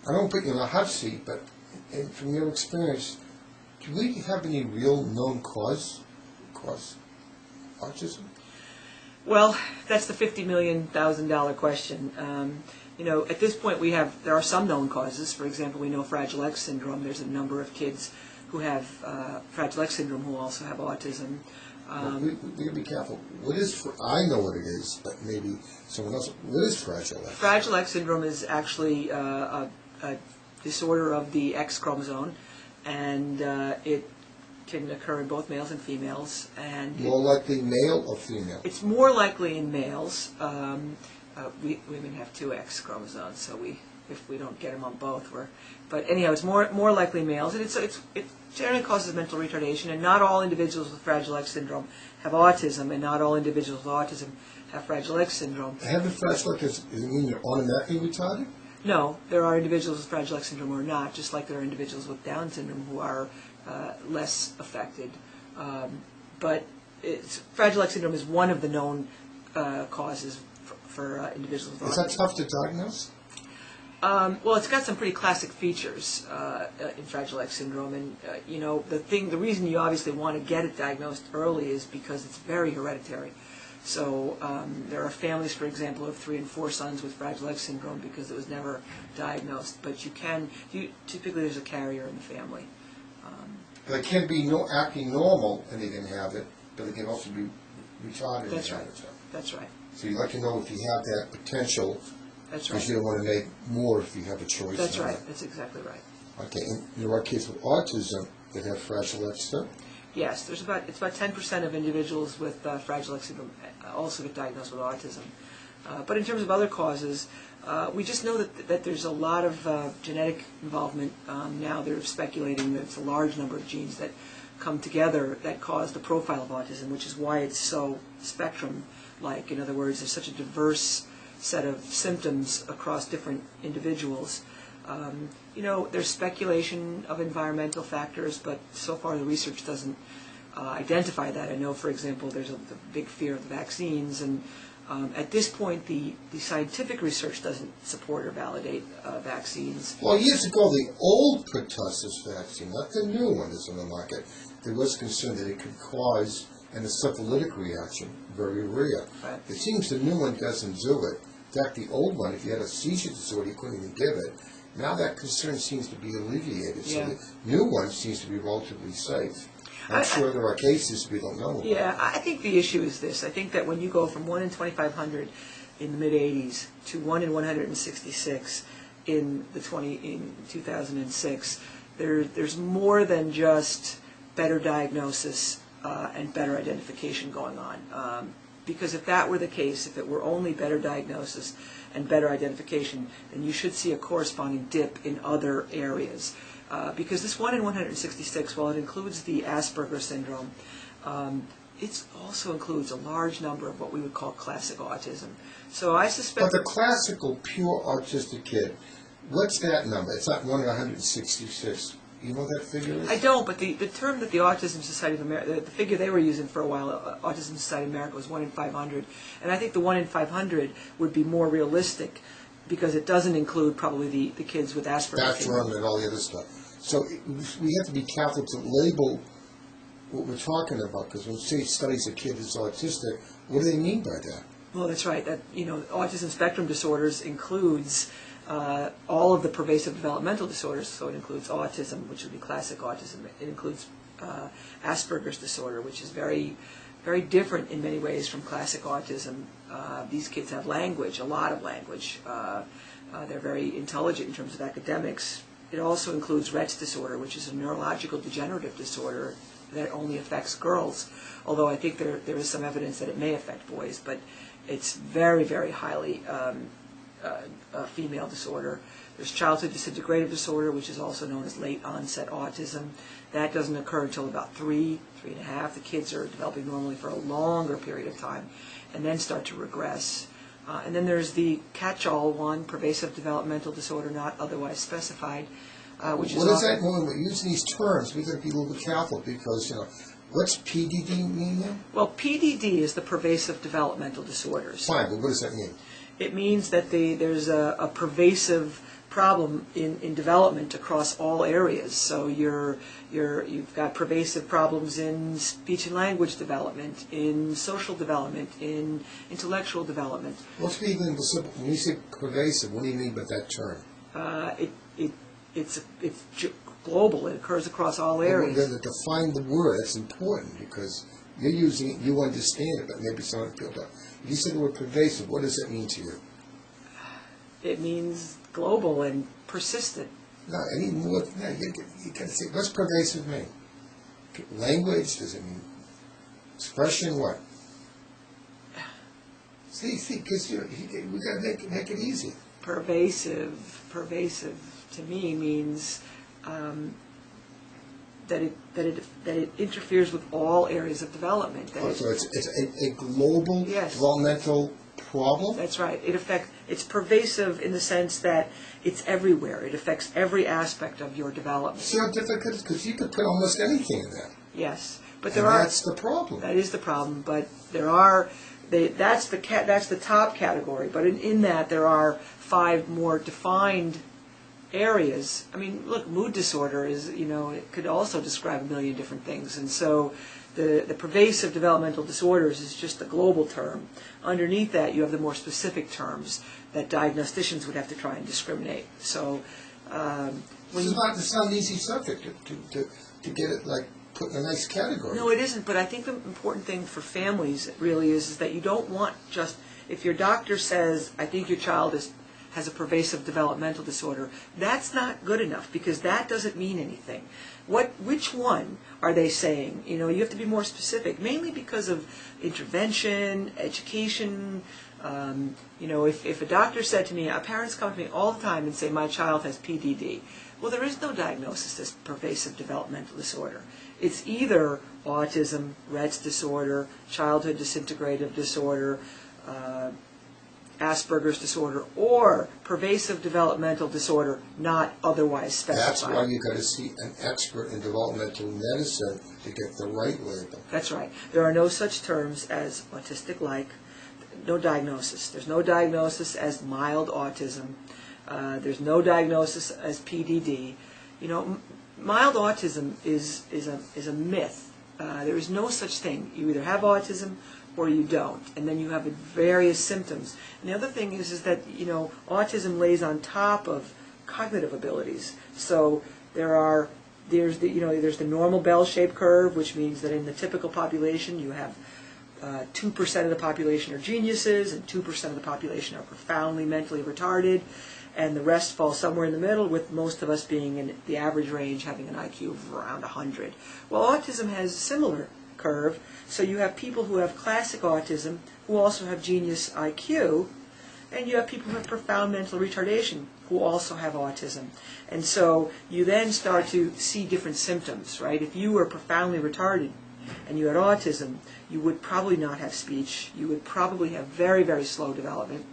I don't put you in a hot seat, but from your experience, do we have any real known cause autism? Well, that's the $50 million question. At this point there are some known causes. For example, we know Fragile X syndrome. There's a number of kids who have Fragile X syndrome who also have autism. We gotta be careful. What is? I know what it is, but maybe someone else. What is Fragile X? Fragile X syndrome is actually a disorder of the X chromosome, and it can occur in both males and females. And more likely male or female? It's more likely in males. Women have two X chromosomes, so if we don't get them on both, but anyhow, it's more likely males, and it generally causes mental retardation. And not all individuals with Fragile X syndrome have autism, and not all individuals with autism have Fragile X syndrome. Having Fragile X, does it mean you're automatically retarded? No, there are individuals with Fragile X syndrome who are not, just like there are individuals with Down syndrome who are less affected. But Fragile X syndrome is one of the known causes for individuals with autism. Is that tough to diagnose? Well, it's got some pretty classic features in Fragile X syndrome, and the reason you obviously want to get it diagnosed early is because it's very hereditary. So there are families, for example, of 3 and 4 sons with Fragile X syndrome because it was never diagnosed. But typically there's a carrier in the family. They can be acting normal and they can have it, but they can also be retarded. That's right. That's right. So you'd like to know if you have that potential. That's right. Because you don't want to make more if you have a choice. That's right. That's exactly right. Okay, and there are kids with autism that have Fragile X too? Yes, it's about 10% of individuals with Fragile X syndrome also get diagnosed with autism. But in terms of other causes, we just know that there's a lot of genetic involvement. Now they're speculating that it's a large number of genes that come together that cause the profile of autism, which is why it's so spectrum-like. In other words, there's such a diverse set of symptoms across different individuals. There's speculation of environmental factors, but so far the research doesn't identify that. I know, for example, there's a big fear of the vaccines, and at this point the scientific research doesn't support or validate vaccines. Well, years ago, the old pertussis vaccine, not the new one that's on the market, there was concern that it could cause an encephalitic reaction, very rare. Right. It seems the new one doesn't do it. In fact, the old one, if you had a seizure disorder, you couldn't even give it. Now that concern seems to be alleviated, so the new one seems to be relatively safe. I'm sure there are cases we don't know about. Yeah, I think the issue is this. I think that when you go from 1 in 2,500 in the mid-'80s to 1 in 166 in 2006, there's more than just better diagnosis and better identification going on. Because if that were the case, if it were only better diagnosis and better identification, then you should see a corresponding dip in other areas. Because this 1 in 166, while it includes the Asperger syndrome, it also includes a large number of what we would call classic autism. So I suspect... But the classical pure autistic kid, what's that number? It's not 1 in 166. You know what that figure is? I don't, but the term that the Autism Society of America, the figure they were using for a while, Autism Society of America, was 1 in 500. And I think the 1 in 500 would be more realistic because it doesn't include probably the kids with Asperger's. Spectrum and all the other stuff. So we have to be careful to label what we're talking about, because when say studies a kid is autistic, what do they mean by that? Well, that's right. That autism spectrum disorders includes all of the pervasive developmental disorders. So it includes autism, which would be classic autism. It includes Asperger's disorder, which is very, very different in many ways from classic autism. These kids have language, a lot of language. They're very intelligent in terms of academics. It also includes Rett's disorder, which is a neurological degenerative disorder that only affects girls, although I think there is some evidence that it may affect boys, but it's very, very highly a female disorder. There's childhood disintegrative disorder, which is also known as late onset autism. That doesn't occur until about 3 and a half. The kids are developing normally for a longer period of time and then start to regress. And then there's the catch-all one, pervasive developmental disorder not otherwise specified, which is... What does that mean? When we're using these terms, we've got to be a little bit careful because, what's PDD mean then? Well, PDD is the pervasive developmental disorders. Fine, but what does that mean? It means that there's a pervasive problem in development across all areas. So you've got pervasive problems in speech and language development, in social development, in intellectual development. What's even simple? When you say pervasive, what do you mean by that term? It's global. It occurs across all areas. Well, to define the word, that's important because you're using it, you understand it, but maybe someone feels that. If you said the word pervasive, what does that mean to you? It means global and persistent. No, any more than that. You can say, what's pervasive mean? Language? Does it mean expression? What? See, because we got to make it easy. Pervasive to me means that it interferes with all areas of development. So it's a global developmental problem? That's right. It's pervasive in the sense that it's everywhere. It affects every aspect of your development. See how difficult it is? Because you could put almost anything in that. Yes, but that's the problem. That is the problem. But that's the top category. But in that there are 5 more defined areas. I mean, look, mood disorder is, it could also describe a million different things. And so the pervasive developmental disorders is just the global term. Underneath that, you have the more specific terms that diagnosticians would have to try and discriminate. So it's not an easy subject to get it put in a nice category. No, it isn't. But I think the important thing for families really is that you don't want just, if your doctor says, I think your child has a pervasive developmental disorder, that's not good enough because that doesn't mean anything. Which one are they saying? You have to be more specific, mainly because of intervention, education. If a doctor said to me, parents come to me all the time and say, my child has PDD. Well, there is no diagnosis as pervasive developmental disorder. It's either autism, Rett's disorder, childhood disintegrative disorder, Asperger's disorder, or pervasive developmental disorder not otherwise specified. That's why you've got to see an expert in developmental medicine to get the right label. That's right. There are no such terms as autistic-like, no diagnosis. There's no diagnosis as mild autism. There's no diagnosis as PDD. Mild autism is a myth. There is no such thing. You either have autism or you don't, and then you have various symptoms. And the other thing is that autism lays on top of cognitive abilities. So there's the normal bell-shaped curve, which means that in the typical population you have 2% of the population are geniuses and 2% of the population are profoundly mentally retarded, and the rest fall somewhere in the middle, with most of us being in the average range, having an IQ of around 100. Well, autism has a similar curve. So you have people who have classic autism who also have genius IQ, and you have people who have profound mental retardation who also have autism. And so you then start to see different symptoms, right? If you were profoundly retarded and you had autism, you would probably not have speech. You would probably have very, very slow development.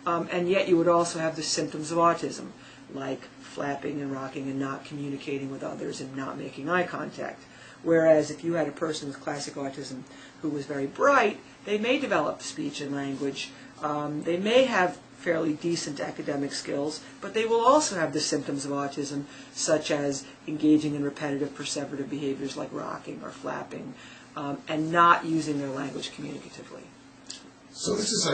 And yet you would also have the symptoms of autism, like flapping and rocking and not communicating with others and not making eye contact. Whereas if you had a person with classic autism who was very bright, they may develop speech and language. They may have fairly decent academic skills, but they will also have the symptoms of autism, such as engaging in repetitive perseverative behaviors like rocking or flapping, and not using their language communicatively. So this is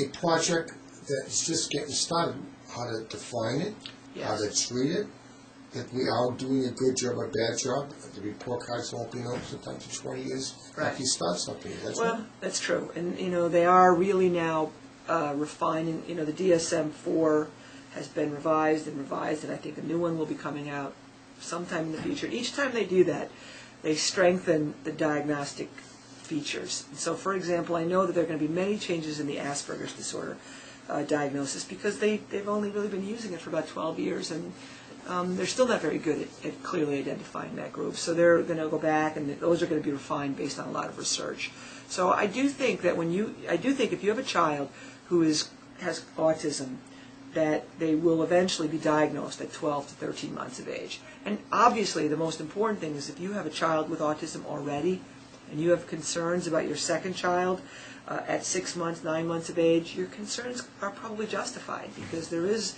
a project that's just getting started. How to define it, how to treat it. That we are doing a good job or a bad job. The report cards won't be known sometimes for 20 years after you start something. That's true. And, they are really now refining. The DSM-4 has been revised, and I think a new one will be coming out sometime in the future. Each time they do that, they strengthen the diagnostic features. So, for example, I know that there are going to be many changes in the Asperger's disorder diagnosis because they've only really been using it for about 12 years, and they're still not very good at clearly identifying that group. So they're going to go back, and those are going to be refined based on a lot of research. So I do think that if you have a child who has autism, that they will eventually be diagnosed at 12 to 13 months of age. And obviously the most important thing is if you have a child with autism already, and you have concerns about your second child at 6 months, 9 months of age, your concerns are probably justified because there is